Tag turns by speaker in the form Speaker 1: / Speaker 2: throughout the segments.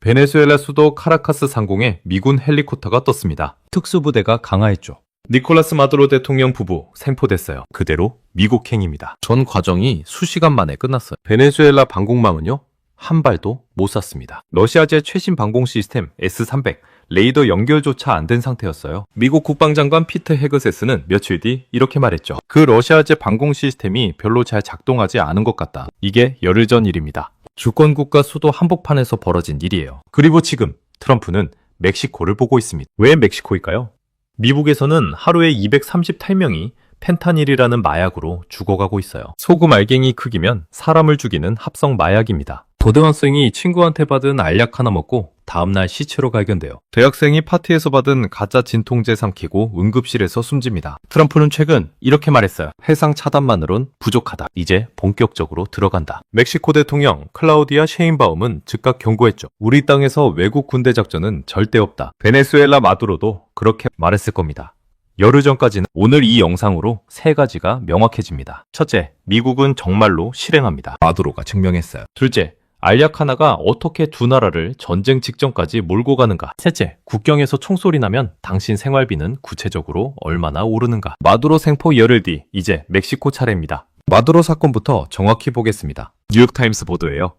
Speaker 1: 베네수엘라 수도 카라카스 상공에 미군 헬리콥터가 떴습니다. 특수부대가 강화했죠. 니콜라스 마두로 대통령 부부 생포됐어요. 그대로 미국행입니다. 전 과정이 수시간 만에 끝났어요. 베네수엘라 방공망은요, 한 발도 못 쐈습니다. 러시아제 최신 방공 시스템 S-300 레이더 연결조차 안 된 상태였어요. 미국 국방장관 피트 헤그세스는 며칠 뒤 이렇게 말했죠. 그 러시아제 방공 시스템이 별로 잘 작동하지 않은 것 같다. 이게 열흘 전 일입니다. 주권국가 수도 한복판에서 벌어진 일이에요. 그리고 지금 트럼프는 멕시코를 보고 있습니다. 왜 멕시코일까요? 미국에서는 하루에 230탈명이 펜타닐이라는 마약으로 죽어가고 있어요. 소금 알갱이 크기면 사람을 죽이는 합성 마약입니다. 고등학생이 친구한테 받은 알약 하나 먹고 다음날 시체로 발견돼요. 대학생이 파티에서 받은 가짜 진통제 삼키고 응급실에서 숨집니다. 트럼프는 최근 이렇게 말했어요. 해상 차단만으론 부족하다. 이제 본격적으로 들어간다. 멕시코 대통령 클라우디아 셰인바움은 즉각 경고했죠. 우리 땅에서 외국 군대 작전은 절대 없다. 베네수엘라 마두로도 그렇게 말했을 겁니다. 열흘 전까지는 오늘 이 영상으로 세 가지가 명확해집니다. 첫째, 미국은 정말로 실행합니다. 마두로가 증명했어요. 둘째, 알약 하나가 어떻게 두 나라를 전쟁 직전까지 몰고 가는가. 셋째, 국경에서 총소리 나면 당신 생활비는 구체적으로 얼마나 오르는가. 마두로 생포 열흘 뒤 이제 멕시코 차례입니다. 마두로 사건부터 정확히 보겠습니다. 뉴욕타임스 보도예요.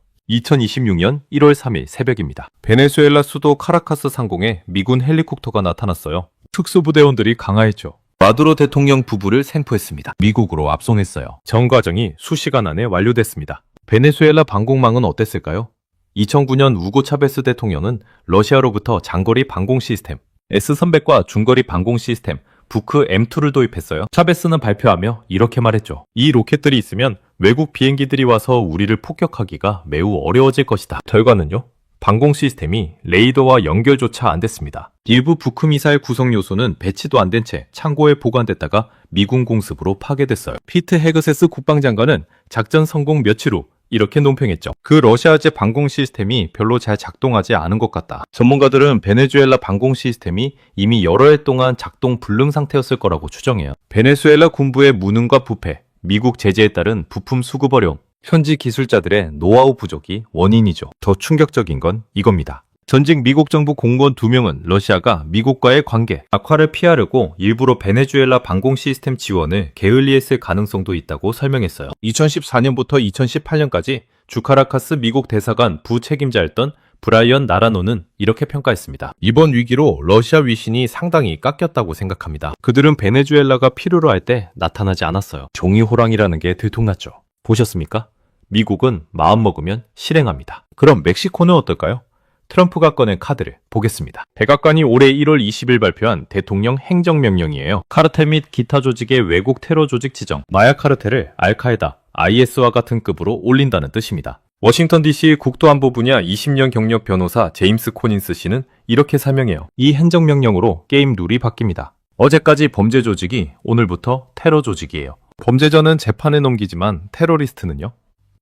Speaker 1: 2026년 1월 3일 새벽입니다. 베네수엘라 수도 카라카스 상공에 미군 헬리콥터가 나타났어요. 특수부대원들이 강화했죠. 마두로 대통령 부부를 생포했습니다. 미국으로 압송했어요. 전 과정이 수시간 안에 완료됐습니다. 베네수엘라 방공망은 어땠을까요? 2009년 우고 차베스 대통령은 러시아로부터 장거리 방공 시스템 S-300과 중거리 방공 시스템 부크 M2를 도입했어요. 차베스는 발표하며 이렇게 말했죠. 이 로켓들이 있으면 외국 비행기들이 와서 우리를 폭격하기가 매우 어려워질 것이다. 결과는요? 방공 시스템이 레이더와 연결조차 안 됐습니다. 일부 부크 미사일 구성 요소는 배치도 안 된 채 창고에 보관됐다가 미군 공습으로 파괴됐어요. 피트 헤그세스 국방장관은 작전 성공 며칠 후 이렇게 논평했죠. 그 러시아제 방공 시스템이 별로 잘 작동하지 않은 것 같다. 전문가들은 베네수엘라 방공 시스템이 이미 여러 해 동안 작동 불능 상태였을 거라고 추정해요. 베네수엘라 군부의 무능과 부패, 미국 제재에 따른 부품 수급 어려움, 현지 기술자들의 노하우 부족이 원인이죠. 더 충격적인 건 이겁니다. 전직 미국 정부 공무원 2명은 러시아가 미국과의 관계 악화를 피하려고 일부러 베네수엘라 방공 시스템 지원을 게을리했을 가능성도 있다고 설명했어요. 2014년부터 2018년까지 주카라카스 미국 대사관 부책임자였던 브라이언 나라노는 이렇게 평가했습니다. 이번 위기로 러시아 위신이 상당히 깎였다고 생각합니다. 그들은 베네수엘라가 필요로 할 때 나타나지 않았어요. 종이 호랑이라는 게 들통났죠. 보셨습니까? 미국은 마음먹으면 실행합니다. 그럼 멕시코는 어떨까요? 트럼프가 꺼낸 카드를 보겠습니다. 백악관이 올해 1월 20일 발표한 대통령 행정명령이에요. 카르텔 및 기타 조직의 외국 테러 조직 지정, 마약 카르텔을 알카에다, IS와 같은 급으로 올린다는 뜻입니다. 워싱턴 DC 국토안보 분야 20년 경력 변호사 제임스 코닌스 씨는 이렇게 설명해요. 이 행정명령으로 게임 룰이 바뀝니다. 어제까지 범죄 조직이 오늘부터 테러 조직이에요. 범죄자는 재판에 넘기지만 테러리스트는요?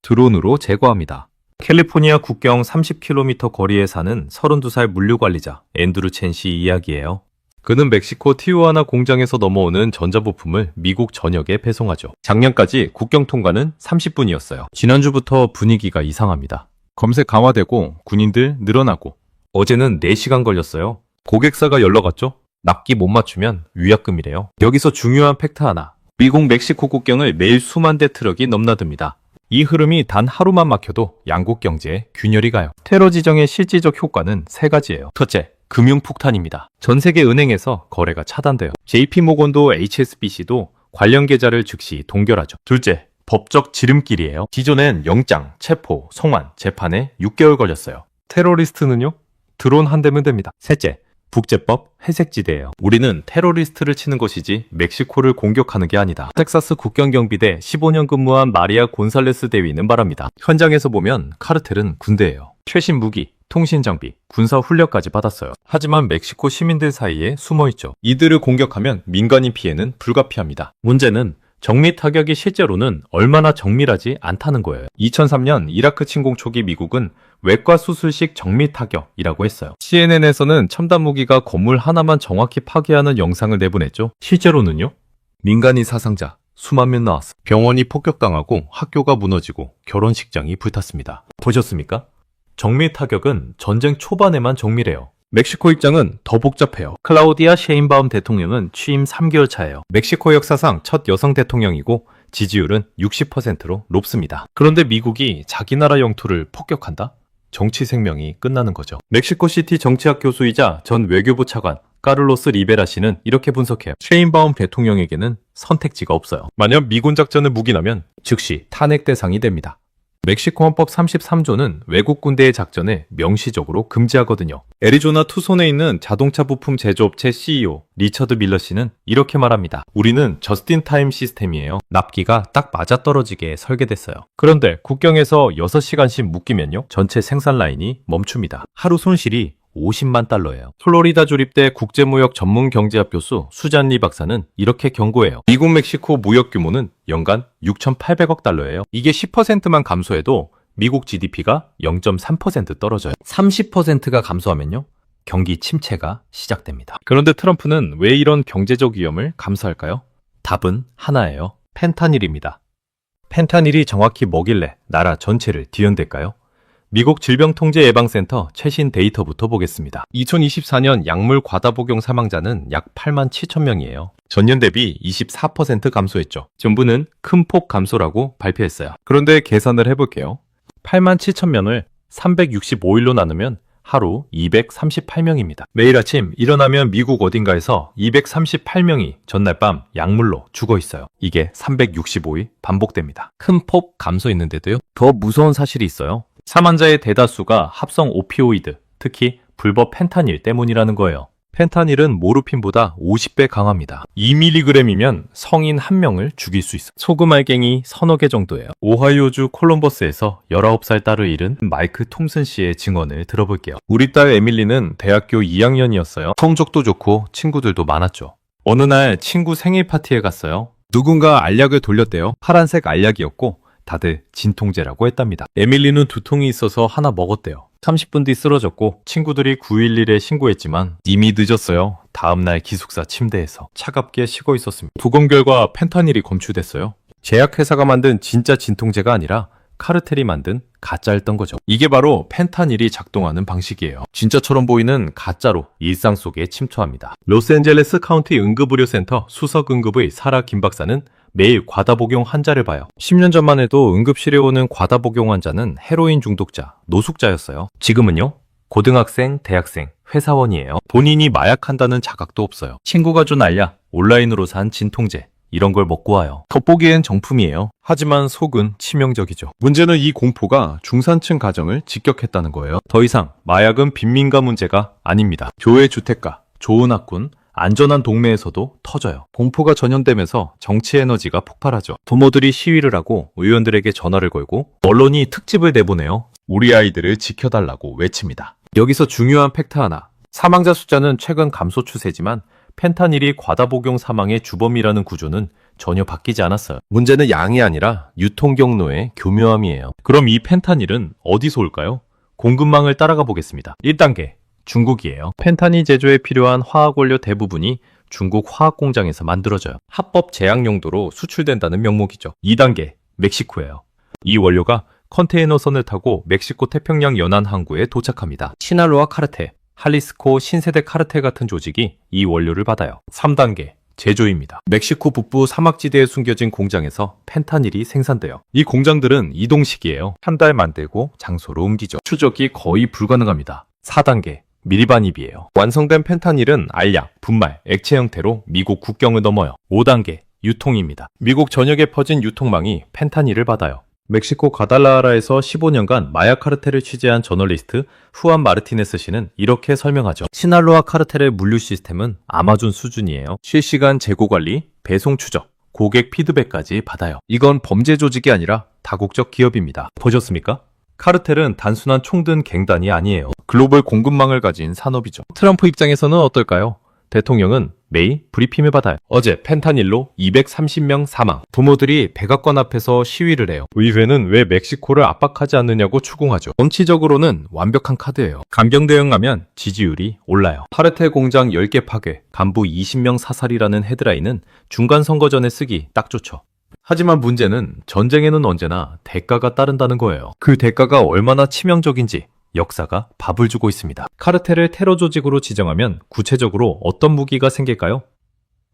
Speaker 1: 드론으로 제거합니다. 캘리포니아 국경 30km 거리에 사는 32살 물류관리자 앤드루 첸 씨 이야기예요. 그는 멕시코 티후아나 공장에서 넘어오는 전자부품을 미국 전역에 배송하죠. 작년까지 국경 통과는 30분이었어요. 지난주부터 분위기가 이상합니다. 검색 강화되고 군인들 늘어나고 어제는 4시간 걸렸어요. 고객사가 연락왔죠? 납기 못 맞추면 위약금이래요. 여기서 중요한 팩트 하나. 미국 멕시코 국경을 매일 수만 대 트럭이 넘나듭니다. 이 흐름이 단 하루만 막혀도 양국 경제에 균열이 가요. 테러 지정의 실질적 효과는 3가지예요. 첫째, 금융폭탄입니다. 전 세계 은행에서 거래가 차단돼요. JP모건도 HSBC도 관련 계좌를 즉시 동결하죠. 둘째, 법적 지름길이에요. 기존엔 영장, 체포, 송환, 재판에 6개월 걸렸어요. 테러리스트는요? 드론 한 대면 됩니다. 셋째, 북제법 회색지대예요. 우리는 테러리스트를 치는 것이지 멕시코를 공격하는 게 아니다. 텍사스 국경경비대 15년 근무한 마리아 곤살레스 대위는 말합니다. 현장에서 보면 카르텔은 군대예요. 최신 무기, 통신 장비, 군사 훈련까지 받았어요. 하지만 멕시코 시민들 사이에 숨어있죠. 이들을 공격하면 민간인 피해는 불가피합니다. 문제는 정밀 타격이 실제로는 얼마나 정밀하지 않다는 거예요. 2003년 이라크 침공 초기 미국은 외과 수술식 정밀 타격이라고 했어요. CNN에서는 첨단 무기가 건물 하나만 정확히 파괴하는 영상을 내보냈죠. 실제로는요? 민간인 사상자 수만 명 나왔어. 병원이 폭격당하고 학교가 무너지고 결혼식장이 불탔습니다. 보셨습니까? 정밀 타격은 전쟁 초반에만 정밀해요. 멕시코 입장은 더 복잡해요. 클라우디아 셰인바움 대통령은 취임 3개월 차예요. 멕시코 역사상 첫 여성 대통령이고 지지율은 60%로 높습니다. 그런데 미국이 자기 나라 영토를 폭격한다? 정치 생명이 끝나는 거죠. 멕시코시티 정치학 교수이자 전 외교부 차관 카를로스 리베라 씨는 이렇게 분석해요. 셰인바움 대통령에게는 선택지가 없어요. 만약 미군 작전을 묵인하면 즉시 탄핵 대상이 됩니다. 멕시코 헌법 33조는 외국 군대의 작전을 명시적으로 금지하거든요. 애리조나 투손에 있는 자동차 부품 제조업체 CEO 리처드 밀러 씨는 이렇게 말합니다. 우리는 저스틴 타임 시스템이에요. 납기가 딱 맞아떨어지게 설계됐어요. 그런데 국경에서 6시간씩 묶이면요. 전체 생산 라인이 멈춥니다. 하루 손실이 50만 달러예요. 플로리다 조립대 국제무역 전문경제학 교수 수잔리 박사는 이렇게 경고해요. 미국 멕시코 무역 규모는 연간 6,800억 달러예요. 이게 10%만 감소해도 미국 GDP가 0.3% 떨어져요. 30%가 감소하면요. 경기 침체가 시작됩니다. 그런데 트럼프는 왜 이런 경제적 위험을 감수할까요? 답은 하나예요. 펜타닐입니다. 펜타닐이 정확히 뭐길래 나라 전체를 뒤흔댈까요? 미국 질병통제예방센터 최신 데이터부터 보겠습니다. 2024년 약물 과다 복용 사망자는 약 8만 7천 명이에요. 전년 대비 24% 감소했죠. 정부는 큰 폭 감소라고 발표했어요. 그런데 계산을 해볼게요. 8만 7천 명을 365일로 나누면 하루 238명입니다. 매일 아침 일어나면 미국 어딘가에서 238명이 전날 밤 약물로 죽어 있어요. 이게 365일 반복됩니다. 큰 폭 감소했는데도요. 더 무서운 사실이 있어요. 사망자의 대다수가 합성 오피오이드, 특히 불법 펜타닐 때문이라는 거예요. 펜타닐은 모르핀보다 50배 강합니다. 2mg이면 성인 1명을 죽일 수 있어요. 소금 알갱이 서너 개 정도예요. 오하이오주 콜럼버스에서 19살 딸을 잃은 마이크 톰슨 씨의 증언을 들어볼게요. 우리 딸 에밀리는 대학교 2학년이었어요. 성적도 좋고 친구들도 많았죠. 어느 날 친구 생일 파티에 갔어요. 누군가 알약을 돌렸대요. 파란색 알약이었고 다들 진통제라고 했답니다. 에밀리는 두통이 있어서 하나 먹었대요. 30분 뒤 쓰러졌고 친구들이 911에 신고했지만 이미 늦었어요. 다음날 기숙사 침대에서 차갑게 식어 있었습니다. 부검 결과 펜타닐이 검출됐어요. 제약회사가 만든 진짜 진통제가 아니라 카르텔이 만든 가짜였던 거죠. 이게 바로 펜타닐이 작동하는 방식이에요. 진짜처럼 보이는 가짜로 일상 속에 침투합니다. 로스앤젤레스 카운티 응급의료센터 수석응급의 사라 김 박사는 매일 과다복용 환자를 봐요. 10년 전만 해도 응급실에 오는 과다복용 환자는 헤로인 중독자, 노숙자였어요. 지금은요? 고등학생, 대학생, 회사원이에요. 본인이 마약한다는 자각도 없어요. 친구가 준 알약, 온라인으로 산 진통제, 이런 걸 먹고 와요. 겉보기엔 정품이에요. 하지만 속은 치명적이죠. 문제는 이 공포가 중산층 가정을 직격했다는 거예요. 더 이상 마약은 빈민가 문제가 아닙니다. 교회 주택가, 좋은 학군, 안전한 동네에서도 터져요. 공포가 전염되면서 정치 에너지가 폭발하죠. 부모들이 시위를 하고 의원들에게 전화를 걸고 언론이 특집을 내보내요. 우리 아이들을 지켜달라고 외칩니다. 여기서 중요한 팩트 하나. 사망자 숫자는 최근 감소 추세지만 펜타닐이 과다복용 사망의 주범이라는 구조는 전혀 바뀌지 않았어요. 문제는 양이 아니라 유통 경로의 교묘함이에요. 그럼 이 펜타닐은 어디서 올까요? 공급망을 따라가 보겠습니다. 1단계. 중국이에요. 펜타닐 제조에 필요한 화학 원료 대부분이 중국 화학 공장에서 만들어져요. 합법 제약 용도로 수출된다는 명목이죠. 2단계, 멕시코예요. 이 원료가 컨테이너선을 타고 멕시코 태평양 연안 항구에 도착합니다. 시날로아 카르텔, 할리스코 신세대 카르텔 같은 조직이 이 원료를 받아요. 3단계, 제조입니다. 멕시코 북부 사막지대에 숨겨진 공장에서 펜타닐이 생산돼요. 이 공장들은 이동식이에요. 한 달 만들고 장소로 옮기죠. 추적이 거의 불가능합니다. 4단계, 밀반입이에요. 완성된 펜타닐은 알약, 분말, 액체 형태로 미국 국경을 넘어요. 5단계, 유통입니다. 미국 전역에 퍼진 유통망이 펜타닐을 받아요. 멕시코 가달라하라에서 15년간 마약 카르텔을 취재한 저널리스트 후안 마르티네스 씨는 이렇게 설명하죠. 시날로아 카르텔의 물류 시스템은 아마존 수준이에요. 실시간 재고 관리, 배송 추적, 고객 피드백까지 받아요. 이건 범죄 조직이 아니라 다국적 기업입니다. 보셨습니까? 카르텔은 단순한 총든 갱단이 아니에요. 글로벌 공급망을 가진 산업이죠. 트럼프 입장에서는 어떨까요? 대통령은 매일 브리핑을 받아요. 어제 펜타닐로 230명 사망. 부모들이 백악관 앞에서 시위를 해요. 의회는 왜 멕시코를 압박하지 않느냐고 추궁하죠. 정치적으로는 완벽한 카드예요. 강경 대응하면 지지율이 올라요. 카르텔 공장 10개 파괴, 간부 20명 사살이라는 헤드라인은 중간 선거 전에 쓰기 딱 좋죠. 하지만 문제는 전쟁에는 언제나 대가가 따른다는 거예요. 그 대가가 얼마나 치명적인지 역사가 밥을 주고 있습니다. 카르텔을 테러 조직으로 지정하면 구체적으로 어떤 무기가 생길까요?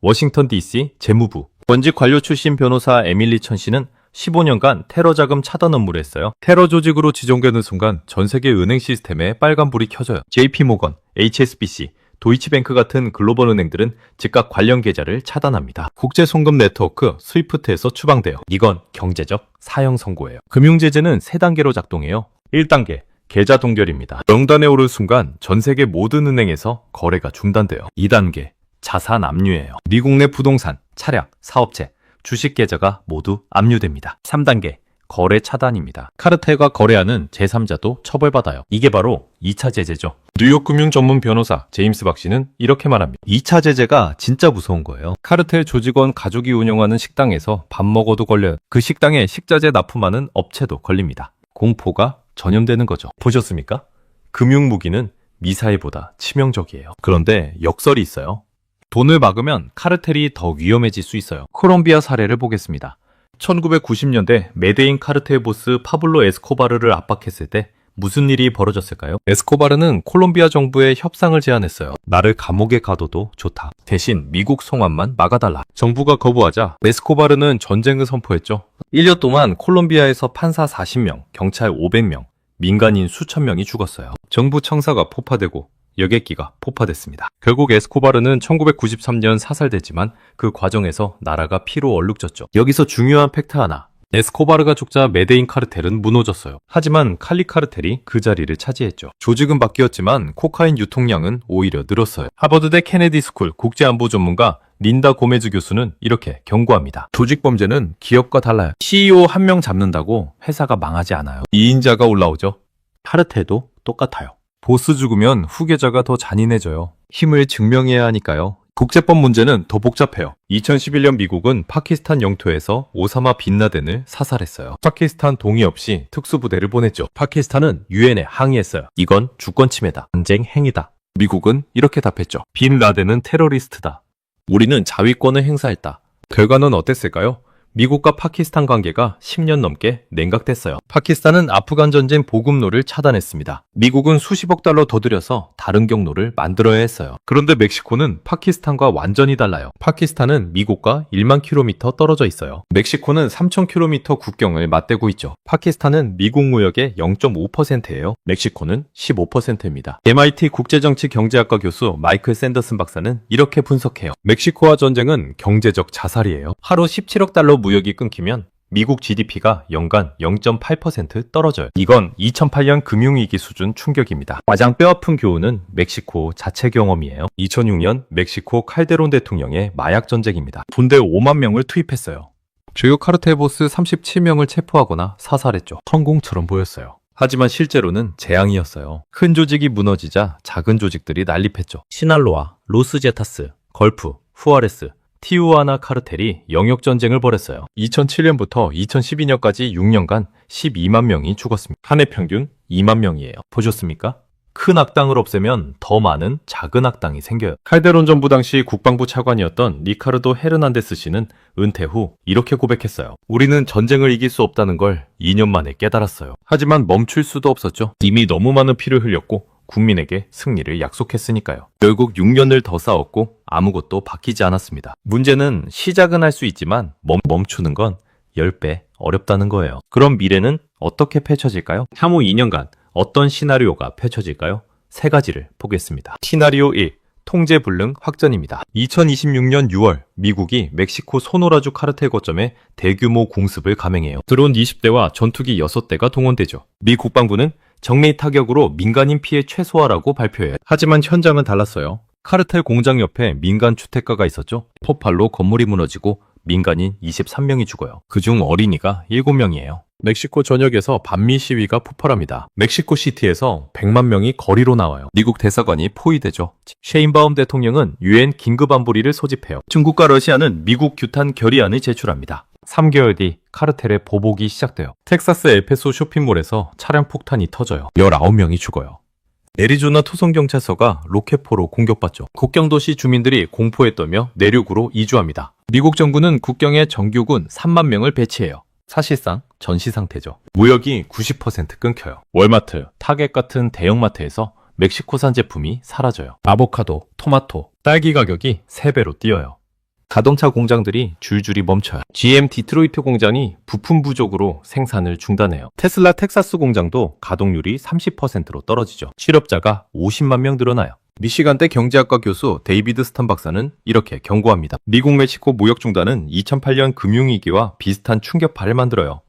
Speaker 1: 워싱턴 DC 재무부 원직 관료 출신 변호사 에밀리 천 씨는 15년간 테러 자금 차단 업무를 했어요. 테러 조직으로 지정되는 순간 전 세계 은행 시스템에 빨간불이 켜져요. JP모건, HSBC, 도이치뱅크 같은 글로벌 은행들은 즉각 관련 계좌를 차단합니다. 국제송금 네트워크 스위프트에서 추방돼요. 이건 경제적 사형 선고예요. 금융제재는 3단계로 작동해요. 1단계 계좌 동결입니다. 명단에 오른 순간 전 세계 모든 은행에서 거래가 중단돼요. 2단계 자산 압류예요. 미국 내 부동산, 차량, 사업체, 주식 계좌가 모두 압류됩니다. 3단계 거래 차단입니다. 카르텔과 거래하는 제3자도 처벌받아요. 이게 바로 2차 제재죠. 뉴욕 금융 전문 변호사 제임스 박 씨는 이렇게 말합니다. 2차 제재가 진짜 무서운 거예요. 카르텔 조직원 가족이 운영하는 식당에서 밥 먹어도 걸려요. 그 식당에 식자재 납품하는 업체도 걸립니다. 공포가 전염되는 거죠. 보셨습니까? 금융 무기는 미사일보다 치명적이에요. 그런데 역설이 있어요. 돈을 막으면 카르텔이 더 위험해질 수 있어요. 콜롬비아 사례를 보겠습니다. 1990년대 메데인 카르텔 보스 파블로 에스코바르를 압박했을 때 무슨 일이 벌어졌을까요? 에스코바르는 콜롬비아 정부에 협상을 제안했어요. 나를 감옥에 가둬도 좋다. 대신 미국 송환만 막아달라. 정부가 거부하자 에스코바르는 전쟁을 선포했죠. 1년 동안 콜롬비아에서 판사 40명, 경찰 500명, 민간인 수천 명이 죽었어요. 정부 청사가 폭파되고 여객기가 폭파됐습니다. 결국 에스코바르는 1993년 사살됐지만 그 과정에서 나라가 피로 얼룩졌죠. 여기서 중요한 팩트 하나. 에스코바르가 죽자 메데인 카르텔은 무너졌어요. 하지만 칼리 카르텔이 그 자리를 차지했죠. 조직은 바뀌었지만 코카인 유통량은 오히려 늘었어요. 하버드대 케네디 스쿨 국제안보 전문가 린다 고메즈 교수는 이렇게 경고합니다. 조직 범죄는 기업과 달라요. CEO 한 명 잡는다고 회사가 망하지 않아요. 2인자가 올라오죠. 카르텔도 똑같아요. 보스 죽으면 후계자가 더 잔인해져요. 힘을 증명해야 하니까요. 국제법 문제는 더 복잡해요. 2011년 미국은 파키스탄 영토에서 오사마 빈라덴을 사살했어요. 파키스탄 동의 없이 특수부대를 보냈죠. 파키스탄은 유엔에 항의했어요. 이건 주권 침해다. 전쟁 행위다. 미국은 이렇게 답했죠. 빈라덴은 테러리스트다. 우리는 자위권을 행사했다. 결과는 어땠을까요? 미국과 파키스탄 관계가 10년 넘게 냉각됐어요. 파키스탄은 아프간 전쟁 보급로를 차단했습니다. 미국은 수십억 달러 더 들여서 다른 경로를 만들어야 했어요. 그런데 멕시코는 파키스탄과 완전히 달라요. 파키스탄은 미국과 1만 킬로미터 떨어져 있어요. 멕시코는 3천 킬로미터 국경을 맞대고 있죠. 파키스탄은 미국 무역의 0.5%예요. 멕시코는 15%입니다. MIT 국제정치경제학과 교수 마이클 샌더슨 박사는 이렇게 분석해요. 멕시코와 전쟁은 경제적 자살이에요. 하루 17억 달러 무역이 끊기면 미국 GDP가 연간 0.8% 떨어져요. 이건 2008년 금융위기 수준 충격입니다. 가장 뼈아픈 교훈은 멕시코 자체 경험이에요. 2006년 멕시코 칼데론 대통령의 마약 전쟁입니다. 군대 5만 명을 투입했어요. 주요 카르텔 보스 37명을 체포하거나 사살했죠. 성공처럼 보였어요. 하지만 실제로는 재앙이었어요. 큰 조직이 무너지자 작은 조직들이 난립했죠. 시날로아, 로스제타스, 걸프, 후아레스, 티우아나 카르텔이 영역전쟁을 벌였어요. 2007년부터 2012년까지 6년간 12만 명이 죽었습니다. 한 해 평균 2만 명이에요. 보셨습니까? 큰 악당을 없애면 더 많은 작은 악당이 생겨요. 칼데론 정부 당시 국방부 차관이었던 리카르도 헤르난데스 씨는 은퇴 후 이렇게 고백했어요. 우리는 전쟁을 이길 수 없다는 걸 2년 만에 깨달았어요. 하지만 멈출 수도 없었죠. 이미 너무 많은 피를 흘렸고 국민에게 승리를 약속했으니까요. 결국 6년을 더 싸웠고 아무것도 바뀌지 않았습니다. 문제는 시작은 할 수 있지만 멈추는 건 10배 어렵다는 거예요. 그럼 미래는 어떻게 펼쳐질까요? 향후 2년간 어떤 시나리오가 펼쳐질까요? 3가지를 보겠습니다. 시나리오 1. 통제 불능 확전입니다. 2026년 6월 미국이 멕시코 소노라주 카르텔 거점에 대규모 공습을 감행해요. 드론 20대와 전투기 6대가 동원되죠. 미 국방부는 정밀 타격으로 민간인 피해 최소화라고 발표해요. 하지만 현장은 달랐어요. 카르텔 공장 옆에 민간 주택가가 있었죠. 폭발로 건물이 무너지고 민간인 23명이 죽어요. 그중 어린이가 7명이에요. 멕시코 전역에서 반미 시위가 폭발합니다. 멕시코 시티에서 100만 명이 거리로 나와요. 미국 대사관이 포위되죠. 셰인바움 대통령은 유엔 긴급안보리를 소집해요. 중국과 러시아는 미국 규탄 결의안을 제출합니다. 3개월 뒤 카르텔의 보복이 시작돼요. 텍사스 엘페소 쇼핑몰에서 차량 폭탄이 터져요. 19명이 죽어요. 애리조나 토성경찰서가 로켓포로 공격받죠. 국경도시 주민들이 공포에 떨며 내륙으로 이주합니다. 미국 정부는 국경에 정규군 3만 명을 배치해요. 사실상 전시 상태죠. 무역이 90% 끊겨요. 월마트, 타겟 같은 대형마트에서 멕시코산 제품이 사라져요. 아보카도, 토마토, 딸기 가격이 3배로 뛰어요. 자동차 공장들이 줄줄이 멈춰요. GM 디트로이트 공장이 부품 부족으로 생산을 중단해요. 테슬라 텍사스 공장도 가동률이 30%로 떨어지죠. 실업자가 50만 명 늘어나요. 미시간대 경제학과 교수 데이비드 스탄 박사는 이렇게 경고합니다. 미국 멕시코 무역 중단은 2008년 금융위기와 비슷한 충격파를 만들어요.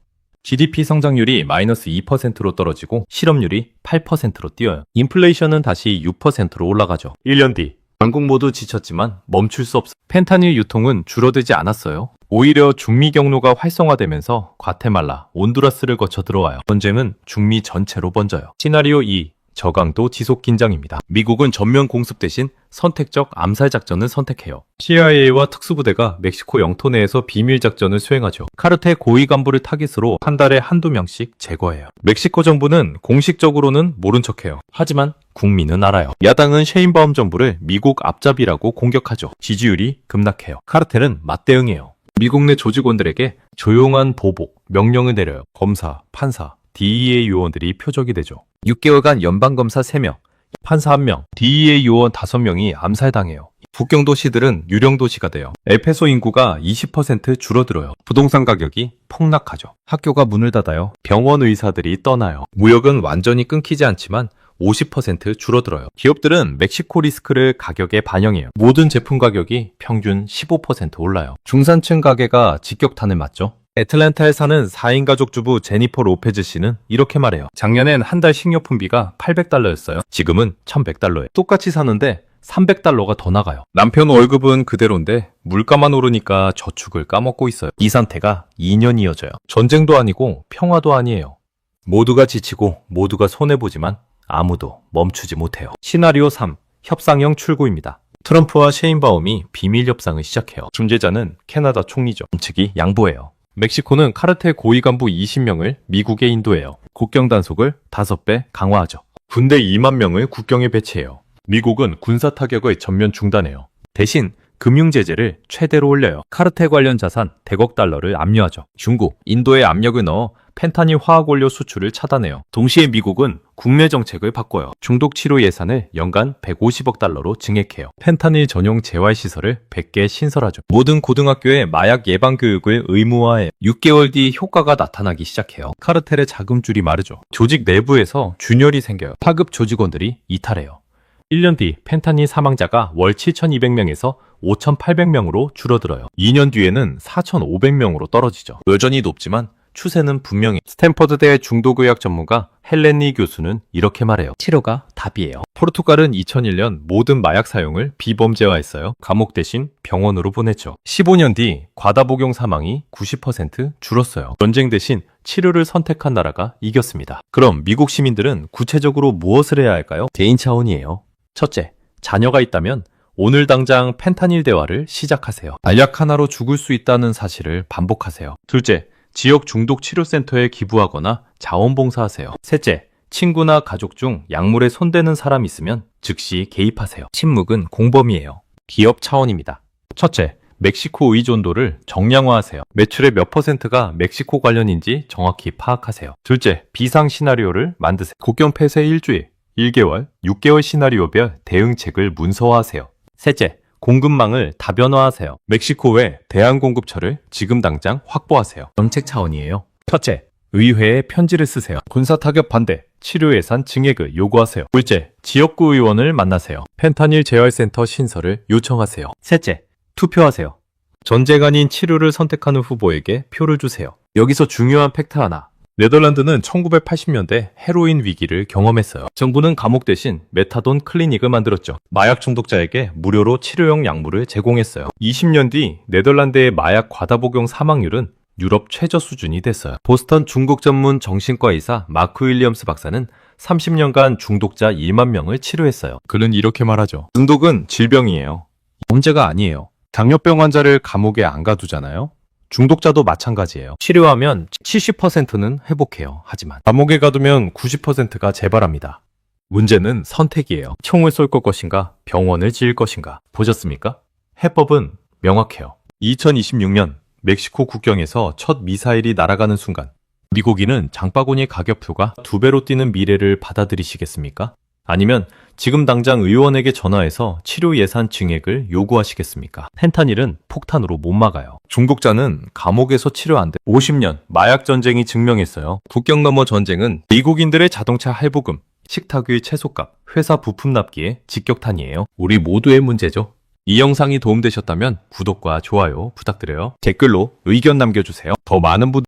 Speaker 1: GDP 성장률이 마이너스 2%로 떨어지고 실업률이 8%로 뛰어요. 인플레이션은 다시 6%로 올라가죠. 1년 뒤 양국 모두 지쳤지만 멈출 수 없어. 펜타닐 유통은 줄어들지 않았어요. 오히려 중미 경로가 활성화되면서 과테말라, 온두라스를 거쳐 들어와요. 전쟁은 중미 전체로 번져요. 시나리오 2. 저강도 지속 긴장입니다. 미국은 전면 공습 대신 선택적 암살 작전을 선택해요. CIA와 특수부대가 멕시코 영토 내에서 비밀 작전을 수행하죠. 카르텔 고위 간부를 타깃으로 한 달에 한두 명씩 제거해요. 멕시코 정부는 공식적으로는 모른 척해요. 하지만 국민은 알아요. 야당은 셰인바움 정부를 미국 앞잡이라고 공격하죠. 지지율이 급락해요. 카르텔은 맞대응해요. 미국 내 조직원들에게 조용한 보복, 명령을 내려요. 검사, 판사, DEA 요원들이 표적이 되죠. 6개월간 연방검사 3명, 판사 1명, DEA 요원 5명이 암살당해요. 국경도시들은 유령도시가 돼요. 엘페소 인구가 20% 줄어들어요. 부동산 가격이 폭락하죠. 학교가 문을 닫아요. 병원 의사들이 떠나요. 무역은 완전히 끊기지 않지만 50% 줄어들어요. 기업들은 멕시코 리스크를 가격에 반영해요. 모든 제품 가격이 평균 15% 올라요. 중산층 가게가 직격탄을 맞죠. 애틀랜타에 사는 4인 가족 주부 제니퍼 로페즈 씨는 이렇게 말해요. 작년엔 한 달 식료품비가 $800였어요. 지금은 $1,100에. 똑같이 사는데 $300가 더 나가요. 남편 월급은 그대로인데 물가만 오르니까 저축을 까먹고 있어요. 이 상태가 2년 이어져요. 전쟁도 아니고 평화도 아니에요. 모두가 지치고 모두가 손해보지만 아무도 멈추지 못해요. 시나리오 3. 협상형 출구입니다. 트럼프와 셰인바움이 비밀 협상을 시작해요. 중재자는 캐나다 총리죠. 측이 양보해요. 멕시코는 카르텔 고위 간부 20명을 미국에 인도해요. 국경 단속을 5배 강화하죠. 군대 2만 명을 국경에 배치해요. 미국은 군사 타격을 전면 중단해요. 대신 금융 제재를 최대로 올려요. 카르텔 관련 자산 100억 달러를 압류하죠. 중국, 인도에 압력을 넣어 펜타닐 화학 원료 수출을 차단해요. 동시에 미국은 국내 정책을 바꿔요. 중독 치료 예산을 연간 150억 달러로 증액해요. 펜타닐 전용 재활 시설을 100개 신설하죠. 모든 고등학교에 마약 예방 교육을 의무화해 6개월 뒤 효과가 나타나기 시작해요. 카르텔의 자금줄이 마르죠. 조직 내부에서 균열이 생겨요. 하급 조직원들이 이탈해요. 1년 뒤 펜타닐 사망자가 월 7,200명에서 5,800명으로 줄어들어요. 2년 뒤에는 4,500명으로 떨어지죠. 여전히 높지만 추세는 분명히. 스탠퍼드대 중독의학 전문가 헬렌니 교수는 이렇게 말해요. 치료가 답이에요. 포르투갈은 2001년 모든 마약 사용을 비범죄화했어요. 감옥 대신 병원으로 보냈죠. 15년 뒤 과다복용 사망이 90% 줄었어요. 전쟁 대신 치료를 선택한 나라가 이겼습니다. 그럼 미국 시민들은 구체적으로 무엇을 해야 할까요? 개인 차원이에요. 첫째, 자녀가 있다면 오늘 당장 펜타닐 대화를 시작하세요. 알약 하나로 죽을 수 있다는 사실을 반복하세요. 둘째, 지역 중독 치료센터에 기부하거나 자원봉사하세요. 셋째, 친구나 가족 중 약물에 손대는 사람 있으면 즉시 개입하세요. 침묵은 공범이에요. 기업 차원입니다. 첫째, 멕시코 의존도를 정량화하세요. 매출의 몇 %가 멕시코 관련인지 정확히 파악하세요. 둘째, 비상 시나리오를 만드세요. 국경 폐쇄 1주일, 1개월, 6개월 시나리오별 대응책을 문서화하세요. 셋째, 공급망을 다변화하세요. 멕시코 외 대한공급처를 지금 당장 확보하세요. 정책 차원이에요. 첫째, 의회에 편지를 쓰세요. 군사 타격 반대, 치료 예산 증액을 요구하세요. 둘째, 지역구 의원을 만나세요. 펜타닐 재활센터 신설을 요청하세요. 셋째, 투표하세요. 전쟁 아닌 치료를 선택하는 후보에게 표를 주세요. 여기서 중요한 팩트 하나. 네덜란드는 1980년대 헤로인 위기를 경험했어요. 정부는 감옥 대신 메타돈 클리닉을 만들었죠. 마약 중독자에게 무료로 치료용 약물을 제공했어요. 20년 뒤 네덜란드의 마약 과다복용 사망률은 유럽 최저 수준이 됐어요. 보스턴 중국 전문 정신과 의사 마크 윌리엄스 박사는 30년간 중독자 1만 명을 치료했어요. 그는 이렇게 말하죠. 중독은 질병이에요. 문제가 아니에요. 당뇨병 환자를 감옥에 안 가두잖아요. 중독자도 마찬가지예요. 치료하면 70%는 회복해요. 하지만 감옥에 가두면 90%가 재발합니다. 문제는 선택이에요. 총을 쏠 것인가, 병원을 지을 것인가. 보셨습니까? 해법은 명확해요. 2026년 멕시코 국경에서 첫 미사일이 날아가는 순간 미국인은 장바구니 가격표가 2배로 뛰는 미래를 받아들이시겠습니까? 아니면 지금 당장 의원에게 전화해서 치료 예산 증액을 요구하시겠습니까? 펜타닐은 폭탄으로 못 막아요. 중독자는 감옥에서 치료 안 돼. 50년 마약 전쟁이 증명했어요. 국경 너머 전쟁은 미국인들의 자동차 할부금, 식탁의 채소값, 회사 부품 납기의 직격탄이에요. 우리 모두의 문제죠. 이 영상이 도움되셨다면 구독과 좋아요 부탁드려요. 댓글로 의견 남겨주세요. 더 많은 분들